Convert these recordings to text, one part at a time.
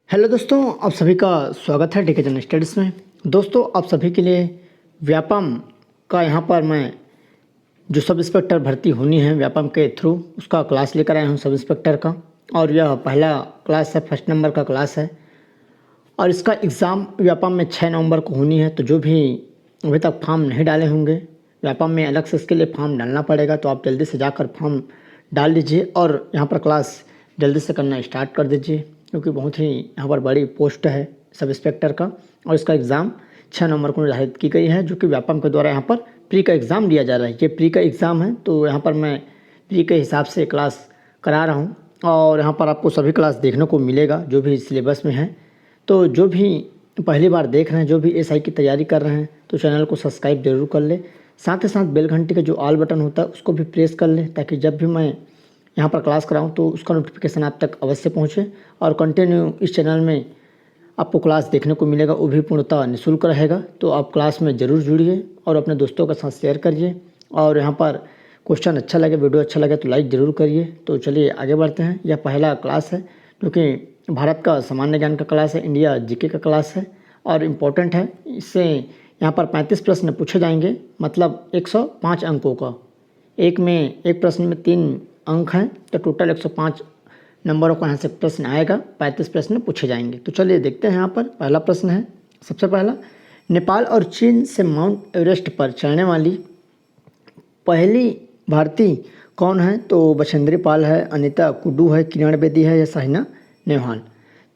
Hello दोस्तों, आप सभी का स्वागत है टेक जन स्टडीज़ में। दोस्तों, आप सभी के लिए व्यापम का यहाँ पर मैं जो सब इंस्पेक्टर भर्ती होनी है व्यापम के थ्रू उसका क्लास लेकर आया हूँ सब इंस्पेक्टर का। और यह पहला क्लास है, फर्स्ट नंबर का क्लास है और इसका एग्ज़ाम व्यापम में 6 नवंबर को होनी है। तो जो भी अभी तक फॉर्म नहीं डाले होंगे, व्यापम में अलग से इसके लिए फॉर्म डालना पड़ेगा, तो आप जल्दी से जाकर फॉर्म डाल दीजिए और यहाँ पर क्लास जल्दी से करना स्टार्ट कर दीजिए, क्योंकि बहुत ही यहाँ पर बड़ी पोस्ट है सब इंस्पेक्टर का। और इसका एग्ज़ाम 6 नवंबर को निर्धारित की गई है, जो कि व्यापम के द्वारा यहाँ पर प्री का एग्ज़ाम लिया जा रहा है। ये प्री का एग्ज़ाम है, तो यहाँ पर मैं प्री के हिसाब से क्लास करा रहा हूँ और यहाँ पर आपको सभी क्लास देखने को मिलेगा जो भी सिलेबस में है। तो जो भी पहली बार देख रहे हैं, जो भी एसआई की तैयारी कर रहे हैं, तो चैनल को सब्सक्राइब जरूर कर ले। साथ ही साथ बेल घंटी का जो ऑल बटन होता है उसको भी प्रेस कर ले, ताकि जब भी मैं यहाँ पर क्लास कराऊँ तो उसका नोटिफिकेशन आप तक अवश्य पहुँचे। और कंटिन्यू इस चैनल में आपको क्लास देखने को मिलेगा, वो भी पूर्णतः निःशुल्क रहेगा। तो आप क्लास में ज़रूर जुड़िए और अपने दोस्तों के साथ शेयर करिए। और यहाँ पर क्वेश्चन अच्छा लगे, वीडियो अच्छा लगे तो लाइक ज़रूर करिए। तो चलिए आगे बढ़ते हैं। यह पहला क्लास है, क्योंकि भारत का सामान्य ज्ञान का क्लास है, इंडिया जीके का क्लास है और इम्पोर्टेंट है। इससे यहाँ पर 35 प्रश्न पूछे जाएंगे, मतलब 105 अंकों का। एक प्रश्न में 3 अंक हैं, तो टोटल 105 नंबरों का यहाँ से प्रश्न आएगा। 35 प्रश्न पूछे जाएंगे। तो चलिए देखते हैं। यहाँ पर पहला प्रश्न है, सबसे पहला, नेपाल और चीन से माउंट एवरेस्ट पर चढ़ने वाली पहली भारतीय कौन है? तो बछेंद्री पाल है, अनीता कुड्डू है, किरण बेदी है या साइना नेहवाल।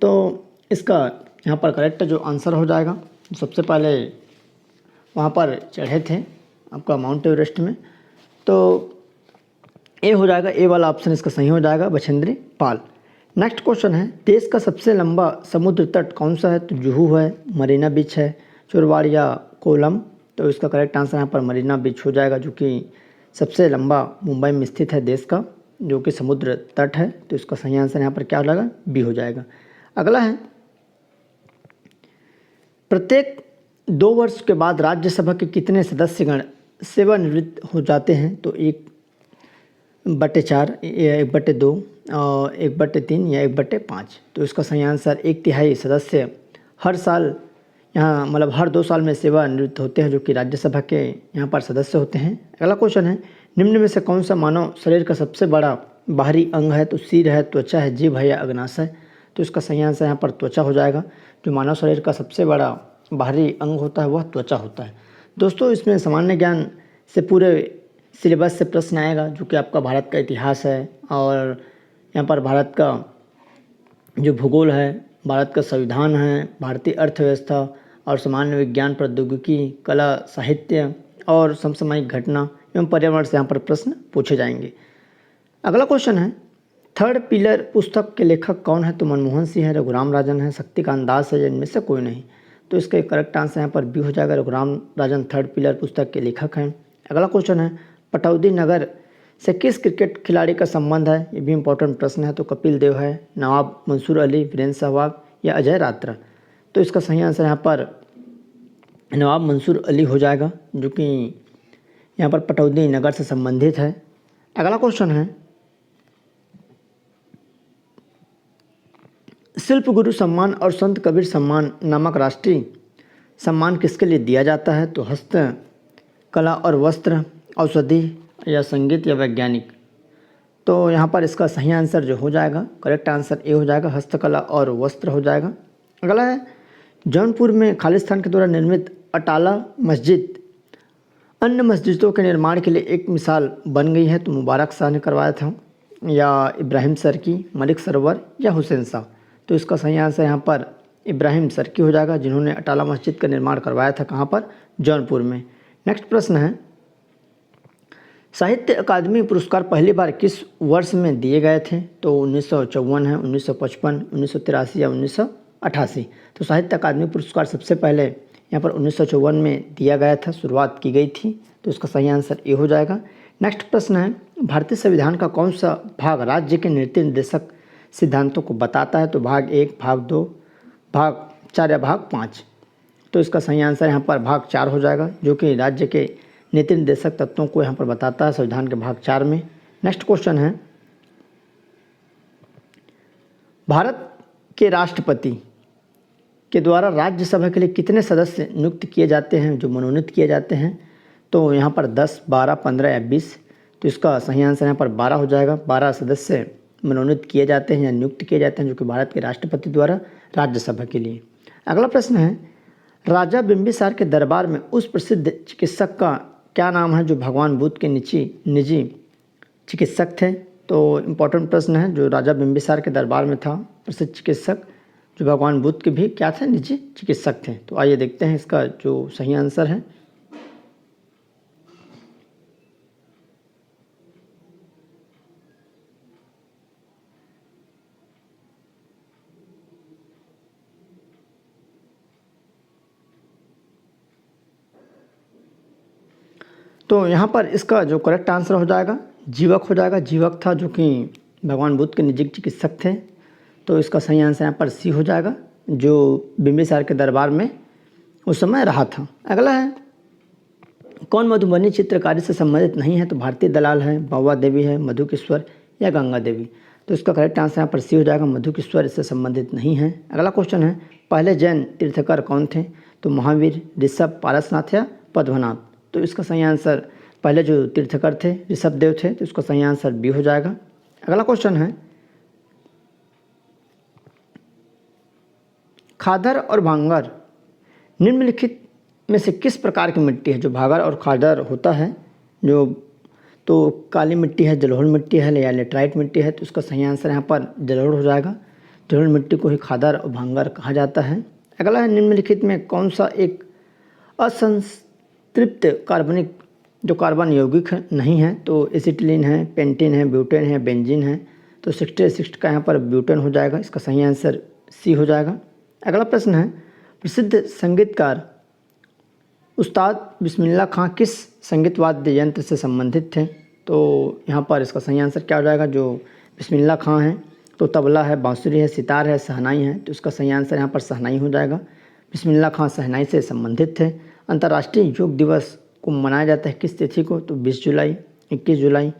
तो इसका यहाँ पर करेक्ट जो आंसर हो जाएगा, सबसे पहले वहाँ पर चढ़े थे आपका माउंट एवरेस्ट में, तो ए हो जाएगा। ए वाला ऑप्शन इसका सही हो जाएगा, बछेंद्री पाल। नेक्स्ट क्वेश्चन है, देश का सबसे लंबा समुद्र तट कौन सा है? तो जुहू है, मरीना बीच है, चुरवाड़ या कोलम। तो इसका करेक्ट आंसर यहाँ पर मरीना बीच हो जाएगा, जो कि सबसे लंबा मुंबई में स्थित है देश का, जो कि समुद्र तट है। तो इसका सही आंसर यहाँ पर क्या हो जाएगा? बी हो जाएगा। अगला है, प्रत्येक 2 वर्ष के बाद राज्यसभा के कितने सदस्यगण सेवानिवृत्त हो जाते हैं? तो 1/4 या 1/2 और 1/3 या 1/5। तो इसका सही आंसर 1/3 सदस्य हर साल यहाँ मतलब हर 2 साल में सेवानिवृत्त होते हैं, जो कि राज्यसभा के यहाँ पर सदस्य होते हैं। अगला क्वेश्चन है, निम्न में से कौन सा मानव शरीर का सबसे बड़ा बाहरी अंग है? तो सिर है, त्वचा है, जीभ है या अग्नाशय है। तो इसका सही आंसर यहाँ पर त्वचा हो जाएगा। जो मानव शरीर का सबसे बड़ा बाहरी अंग होता है वह त्वचा होता है। दोस्तों, इसमें सामान्य ज्ञान से पूरे सिलेबस से प्रश्न आएगा, जो कि आपका भारत का इतिहास है और यहाँ पर भारत का जो भूगोल है, भारत का संविधान है, भारतीय अर्थव्यवस्था और सामान्य विज्ञान, प्रौद्योगिकी, कला, साहित्य और समसामयिक घटना एवं पर्यावरण से यहाँ पर प्रश्न पूछे जाएंगे। अगला क्वेश्चन है, थर्ड पिलर पुस्तक के लेखक कौन है? तो मनमोहन सिंह है, रघुराम राजन है, शक्तिकांत दास है या इनमें से कोई नहीं। तो इसका करेक्ट आंसर यहाँ पर बी हो जाएगा, रघुराम राजन थर्ड पिलर पुस्तक के लेखक हैं। अगला क्वेश्चन है, पटौदी नगर से किस क्रिकेट खिलाड़ी का संबंध है? ये भी इंपॉर्टेंट प्रश्न है। तो कपिल देव है, नवाब मंसूर अली, वीरेंद्र सहवाग या अजय रात्रा। तो इसका सही आंसर यहाँ पर नवाब मंसूर अली हो जाएगा, जो कि यहाँ पर पटौदी नगर से संबंधित है। अगला क्वेश्चन है, शिल्प गुरु सम्मान और संत कबीर सम्मान नामक राष्ट्रीय सम्मान किसके लिए दिया जाता है? तो हस्त कला और वस्त्र, औषधि या संगीत या वैज्ञानिक। तो यहाँ पर इसका सही आंसर जो हो जाएगा, करेक्ट आंसर ए हो जाएगा, हस्तकला और वस्त्र हो जाएगा। अगला है, जौनपुर में खालिस्तान के द्वारा निर्मित अटाला मस्जिद अन्य मस्जिदों के निर्माण के लिए एक मिसाल बन गई है। तो मुबारक शाह ने करवाया था या इब्राहिम सरकी, मलिक सरवर या हुसैन शाह। तो इसका सही आंसर यहाँ पर इब्राहिम सरकी हो जाएगा, जिन्होंने अटाला मस्जिद का निर्माण करवाया था। कहाँ पर? जौनपुर में। नेक्स्ट प्रश्न है, साहित्य अकादमी पुरस्कार पहली बार किस वर्ष में दिए गए थे? तो 1954 है, 1955, 1983 या 1988। तो साहित्य अकादमी पुरस्कार सबसे पहले यहाँ पर 1954 में दिया गया था, शुरुआत की गई थी। तो इसका सही आंसर ए हो जाएगा। नेक्स्ट प्रश्न है, भारतीय संविधान का कौन सा भाग राज्य के नीति निर्देशक सिद्धांतों को बताता है? तो भाग 1, भाग 2, भाग 4 या भाग 5। तो इसका सही आंसर यहाँ पर भाग 4 हो जाएगा, जो कि राज्य के नीति निर्देशक तत्वों को यहाँ पर बताता है संविधान के भाग 4 में। नेक्स्ट क्वेश्चन है, भारत के राष्ट्रपति के द्वारा राज्यसभा के लिए कितने सदस्य नियुक्त किए जाते हैं, जो मनोनीत किए जाते हैं? तो यहाँ पर 10, 12, 15 या 20। तो इसका सही आंसर यहाँ पर 12 हो जाएगा। 12 सदस्य मनोनीत किए जाते हैं या नियुक्त किए जाते हैं, जो कि भारत के राष्ट्रपति द्वारा राज्यसभा के लिए। अगला प्रश्न है, राजा बिंबिसार के दरबार में उस प्रसिद्ध चिकित्सक का क्या नाम है जो भगवान बुद्ध के निजी चिकित्सक थे? तो इम्पोर्टेंट प्रश्न है। जो राजा बिंबिसार के दरबार में था प्रसिद्ध चिकित्सक, जो भगवान बुद्ध के भी क्या थे, निजी चिकित्सक थे। तो आइए देखते हैं इसका जो सही आंसर है। तो यहाँ पर इसका जो करेक्ट आंसर हो जाएगा जीवक हो जाएगा। जीवक था, जो कि भगवान बुद्ध के निजी चिकित्सक थे। तो इसका सही आंसर यहाँ पर सी हो जाएगा, जो बिंबिसार के दरबार में उस समय रहा था। अगला है, कौन मधुबनी चित्रकारी से संबंधित नहीं है? तो भारती दलाल है, बौवा देवी है, मधुकेश्वर या गंगा देवी। तो इसका करेक्ट आंसर यहाँ पर सी हो जाएगा, मधुकेश्वर इससे संबंधित नहीं है। अगला क्वेश्चन है, पहले जैन तीर्थकर कौन थे? तो महावीर, ऋषभ, पारसनाथ या पद्मनाभ। तो इसका सही आंसर पहले जो तीर्थकर थे ऋषभ देव थे। तो इसका सही आंसर बी हो जाएगा। अगला क्वेश्चन है, खादर और भांगर निम्नलिखित में से किस प्रकार की मिट्टी है? जो भागर और खादर होता है, जो तो काली मिट्टी है, जलोढ़ मिट्टी है या लेटराइट मिट्टी है। तो इसका सही आंसर यहाँ पर जलोढ़ हो जाएगा। जलोढ़ मिट्टी को ही खादर और भांगर कहा जाता है। अगला है, निम्नलिखित में कौन सा एक असंतृप्त कार्बनिक जो कार्बन यौगिक नहीं है? तो एसिटिलीन है, पेंटीन है, ब्यूटेन है, बेंजीन है। तो 66 का यहाँ पर ब्यूटेन हो जाएगा। इसका सही आंसर सी हो जाएगा। अगला प्रश्न है, प्रसिद्ध संगीतकार उस्ताद बिस्मिल्लाह खां किस संगीत वाद्य यंत्र से संबंधित थे? तो यहाँ पर इसका सही आंसर क्या हो जाएगा? जो बिस्मिल्लाह खां है तो तबला है, बांसुरी है, सितार है, शहनाई है। तो इसका सही आंसर यहाँ पर शहनाई हो जाएगा। बिस्मिल्लाह खां शहनाई से संबंधित थे। अंतर्राष्ट्रीय योग दिवस को मनाया जाता है किस तिथि को? तो 20 जुलाई, 21 जुलाई,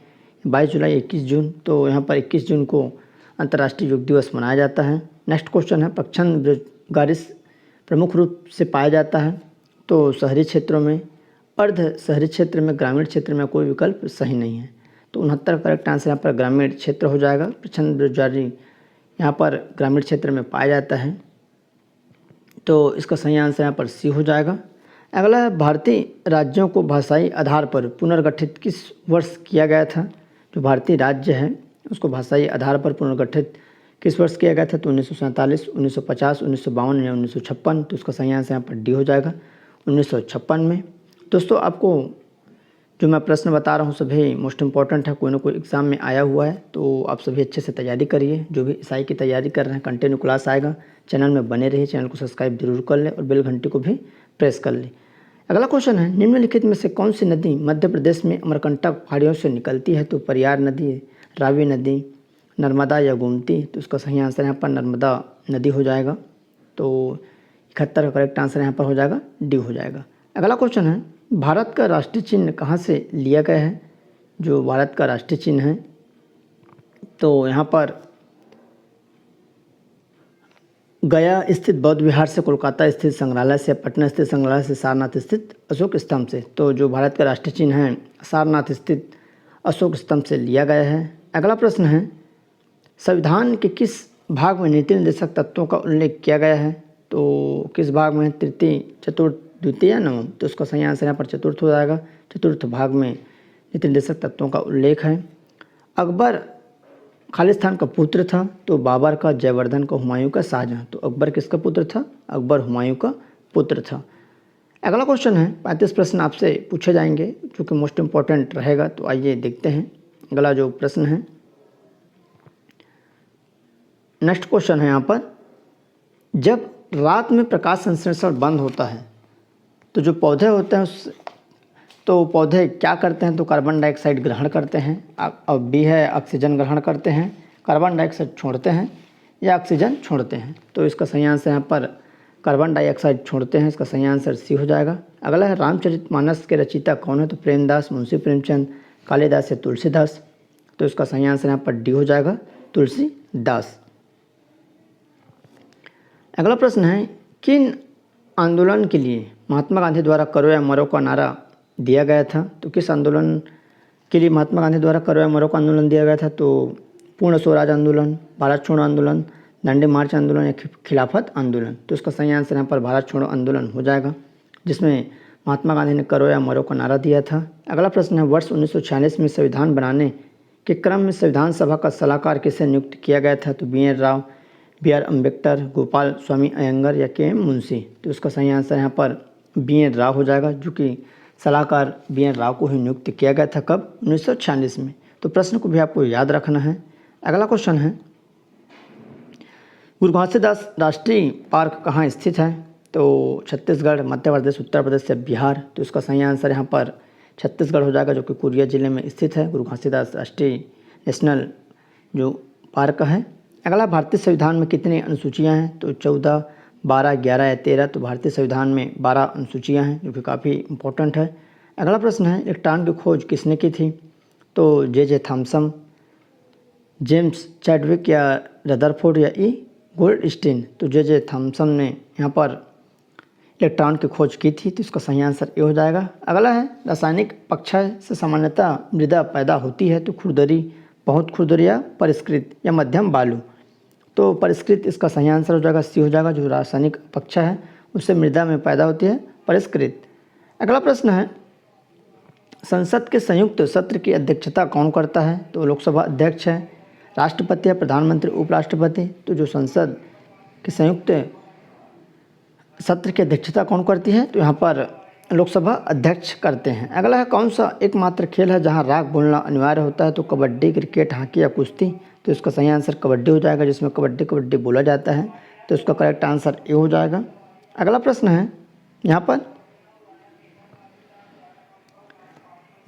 22 जुलाई, 21 जून। तो यहाँ पर 21 जून को अंतर्राष्ट्रीय योग दिवस मनाया जाता है। नेक्स्ट क्वेश्चन है, प्रच्छन्न बेरोजगारी प्रमुख रूप से पाया जाता है? तो शहरी क्षेत्रों में, अर्ध शहरी क्षेत्र में, ग्रामीण क्षेत्र में कोई विकल्प सही नहीं है। तो 69 करेक्ट आंसर यहाँ पर ग्रामीण क्षेत्र हो जाएगा। प्रच्छन्न बेरोजगारी यहाँ पर ग्रामीण क्षेत्र में पाया जाता है। तो इसका सही आंसर यहाँ पर सी हो जाएगा। अगला है, भारतीय राज्यों को भाषाई आधार पर पुनर्गठित किस वर्ष किया गया था? जो भारतीय राज्य है उसको भाषाई आधार पर पुनर्गठित किस वर्ष किया गया था? तो 1947, 1950, 1952 या 1956। तो इसका सही आंसर यहाँ पर डी हो जाएगा, 1956 में। दोस्तों, आपको जो मैं प्रश्न बता रहा हूँ सभी मोस्ट इम्पॉर्टेंट है, कोई ना कोई एग्ज़ाम में आया हुआ है। तो आप सभी अच्छे से तैयारी करिए। जो भी एसआई की तैयारी कर रहे हैं, कंटिन्यू क्लास आएगा, चैनल में बने रहिए, चैनल को सब्सक्राइब जरूर कर लें और बेल घंटी को भी प्रेस कर लें। अगला क्वेश्चन है, निम्नलिखित में से कौन सी नदी मध्य प्रदेश में अमरकंटक पहाड़ियों से निकलती है? तो परियार नदी, रावी नदी, नर्मदा या गोमती। तो इसका सही आंसर यहाँ पर नर्मदा नदी हो जाएगा। तो 71 का करेक्ट आंसर यहाँ पर हो जाएगा, डी हो जाएगा। अगला क्वेश्चन है, भारत का राष्ट्रीय चिन्ह कहाँ से लिया गया है? जो भारत का राष्ट्रीय चिन्ह है तो यहाँ पर गया स्थित बौद्ध विहार से, कोलकाता स्थित संग्रहालय से, पटना स्थित संग्रहालय से, सारनाथ स्थित अशोक स्तंभ से। तो जो भारत का राष्ट्रीय चिन्ह है सारनाथ स्थित अशोक स्तंभ से लिया गया है। अगला प्रश्न है, संविधान के किस भाग में नीति निर्देशक तत्वों का उल्लेख किया गया है? तो किस भाग में? तृतीय, चतुर्थ, द्वितीय या नवम। तो उसका सही आंसर यहाँ पर चतुर्थ हो जाएगा। चतुर्थ भाग में नीति निर्देशक तत्वों का उल्लेख है। अकबर खालिस्तान का पुत्र था? तो बाबर का, जयवर्धन का, हुमायूं का, शाहजहां। तो अकबर किसका पुत्र था? अकबर हुमायूं का पुत्र था। अगला क्वेश्चन है, 35 प्रश्न आपसे पूछे जाएंगे जो कि मोस्ट इम्पॉर्टेंट रहेगा। तो आइए देखते हैं अगला जो प्रश्न है। नेक्स्ट क्वेश्चन है यहाँ पर, जब रात में प्रकाश संश्लेषण बंद होता है तो जो पौधे होते हैं तो पौधे क्या करते हैं? तो कार्बन डाइऑक्साइड ग्रहण करते हैं। अब बी है, ऑक्सीजन ग्रहण करते हैं, कार्बन डाइऑक्साइड छोड़ते हैं या ऑक्सीजन छोड़ते हैं। तो इसका सही आंसर यहाँ पर कार्बन डाइऑक्साइड छोड़ते हैं। इसका सही आंसर सी हो जाएगा। अगला है, रामचरितमानस के रचयिता कौन है? तो प्रेमदास, मुंशी प्रेमचंद, कालिदास या तुलसीदास। तो इसका सही आंसर यहाँ पर डी हो जाएगा, तुलसीदास। अगला प्रश्न है, किन आंदोलन के लिए महात्मा गांधी द्वारा करो या मरो का नारा दिया गया था? तो किस आंदोलन के लिए महात्मा गांधी द्वारा करो या मरो का आंदोलन दिया गया था? तो पूर्ण स्वराज आंदोलन, भारत छोड़ो आंदोलन, दांडी मार्च आंदोलन या खिलाफत आंदोलन? तो इसका सही आंसर यहाँ पर भारत छोड़ो आंदोलन हो जाएगा, जिसमें महात्मा गांधी ने करो या मरो का नारा दिया था। अगला प्रश्न है, वर्ष 1946 में संविधान बनाने के क्रम में संविधान सभा का सलाहकार किसे नियुक्त किया गया था? तो B N Rau, B R Ambedkar, Gopalaswami Ayyangar या के एम मुंशी? तो इसका सही आंसर यहाँ पर बी एन राव हो जाएगा, जो कि सलाहकार बी एन राव को ही नियुक्त किया गया था। कब? 1946 में। तो प्रश्न को भी आपको याद रखना है। अगला क्वेश्चन है, गुरु घासीदास राष्ट्रीय पार्क कहाँ स्थित है? तो छत्तीसगढ़, मध्य प्रदेश, उत्तर प्रदेश या बिहार? तो इसका सही आंसर यहाँ पर छत्तीसगढ़ हो जाएगा, जो कि कोरिया जिले में स्थित है। गुरु घासीदास राष्ट्रीय नेशनल जो पार्क है। अगला, भारतीय संविधान में कितनी अनुसूचियाँ हैं? तो 14, 12, 11 या 13? तो भारतीय संविधान में 12 अनुसूचियाँ हैं, जो कि काफ़ी इंपॉर्टेंट है। अगला प्रश्न है, इलेक्ट्रॉन की खोज किसने की थी? तो जे थॉमसन, जेम्स चैडविक या रदरफोर्ड या ई गोल्डस्टीन? तो जे थॉमसन ने यहाँ पर इलेक्ट्रॉन की खोज की थी। तो इसका सही आंसर ये हो जाएगा। अगला है, रासायनिक पक्षय से सामान्यतः मृदा पैदा होती है, तो खुरदरी, बहुत खुरदरी या परिष्कृत या मध्यम बालू? तो परिष्कृत इसका सही आंसर हो जाएगा, सी हो जाएगा। जो रासायनिक पक्षय है उससे मृदा में पैदा होती है परिष्कृत। अगला प्रश्न है, संसद के संयुक्त सत्र की अध्यक्षता कौन करता है? तो लोकसभा अध्यक्ष है, राष्ट्रपति या प्रधानमंत्री, उपराष्ट्रपति? तो जो संसद के संयुक्त सत्र की अध्यक्षता कौन करती है? तो यहाँ पर लोकसभा अध्यक्ष करते हैं। अगला है, कौन सा एकमात्र खेल है जहाँ राग बोलना अनिवार्य होता है? तो कबड्डी, क्रिकेट, हॉकी या कुश्ती? तो इसका सही आंसर कबड्डी हो जाएगा, जिसमें कबड्डी कबड्डी बोला जाता है। तो इसका करेक्ट आंसर ए हो जाएगा। अगला प्रश्न है यहाँ पर,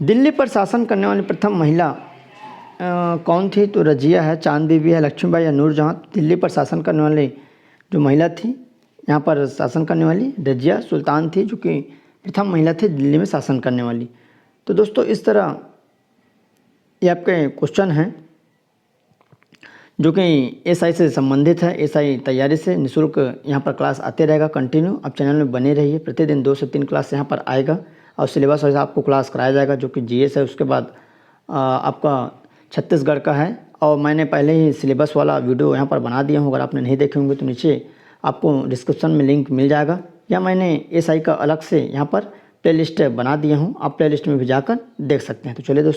दिल्ली पर शासन करने वाली प्रथम महिला कौन थी? तो रजिया है, चांद बीबी है, लक्ष्मीबाई या नूरजहाँ? दिल्ली पर शासन करने वाली जो महिला थी, यहाँ पर शासन करने वाली रजिया सुल्तान थी, जो कि प्रथम महिला थी दिल्ली में शासन करने वाली। तो दोस्तों, इस तरह ये आपके क्वेश्चन हैं जो कि एसआई से संबंधित है। एसआई तैयारी से निःशुल्क यहाँ पर क्लास आते रहेगा कंटिन्यू। आप चैनल में बने रहिए, प्रतिदिन 2 से 3 क्लास यहाँ पर आएगा और सिलेबस वाइज आपको क्लास कराया जाएगा, जो कि जीएस है। उसके बाद आपका छत्तीसगढ़ का है, और मैंने पहले ही सिलेबस वाला वीडियो यहाँ पर बना दिया हूँ। अगर आपने नहीं देखे होंगे तो नीचे आपको डिस्क्रिप्शन में लिंक मिल जाएगा, या मैंने एसआई का अलग से यहाँ पर प्लेलिस्ट बना दिया हूँ, आप प्लेलिस्ट में भी जाकर देख सकते हैं। तो चलिए दोस्तों,